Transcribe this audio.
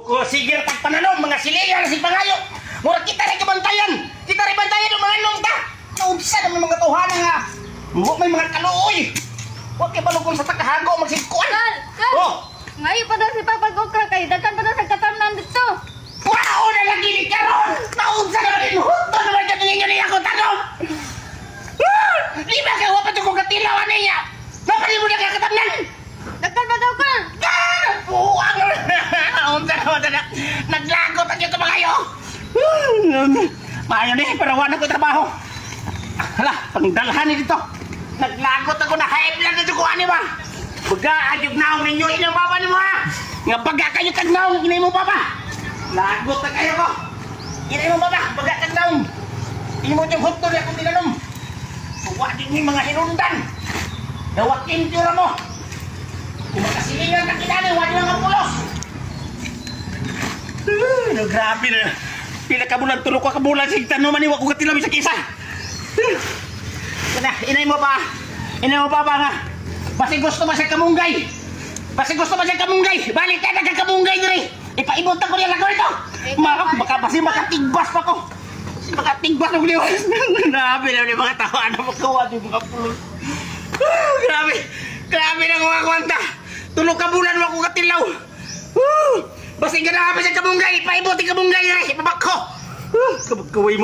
O sige tagpananom mga silingan si pangayo. Mura kita rin kabantayan. Kita rin bantayan ng mga nungta. Naunsa naman mga tuhanan nga. Huwag may mga kaluoy. Huwag kayo balugong sa takahago magsikuan. Kal! Oh! Ngayon pa daw si Papa Gokra kay daghan pa daw sa katamnan dito. Wow na lagi ni Karon! Naunsa naman din huto naman dyan ninyo niya ako tanong! Di ba kayo wapat yung katilawan niya? Napali mo na kakatamnan! Daghan pa daw ka! Buwang naunsa naman na naglagot ang ito mga kayo! Maayo ni, parawan ako trabaho. Hala, pangdalhan ni dito. Naglagot ako na high blood na ko ani ba? Baga, adyog naong ninyo ilang baba ni mo ha! Nga baga kayo tagnaong inay mo baba! Lagot na kayo ko! Inay mo baba, baga tagnaong! Hindi mo diyang hukto niya kung tinanom! Huwag din yung mga hinundan! Dawakin tira mo! Kung makasilingan ka kinali, huwag din ang pulos! Grabe na! Pila ka bulan, tulog ka bulan sa tanuman ni wag ko katilabi sa kisa! Inay mo pa! Inay mo pa ba nga? Basi gusto ba siya kamunggay? Basi gusto ba siya kamunggay? Balik ka na kamunggay diri! Ipaibot ko niya lang ito! Basi makatigbas pa ko! Basi makatigbas ng liwas! Grabe na yung mga tao! Ano magkawa yung mga pulos? Grabe! Grabe na mga kwanta! Tulog ka bulan mo ako katilaw! Basi ganahan pa siya kamunggay! Ipaibot yung kamunggay diri! Ipabak ko! Kabagkaway mga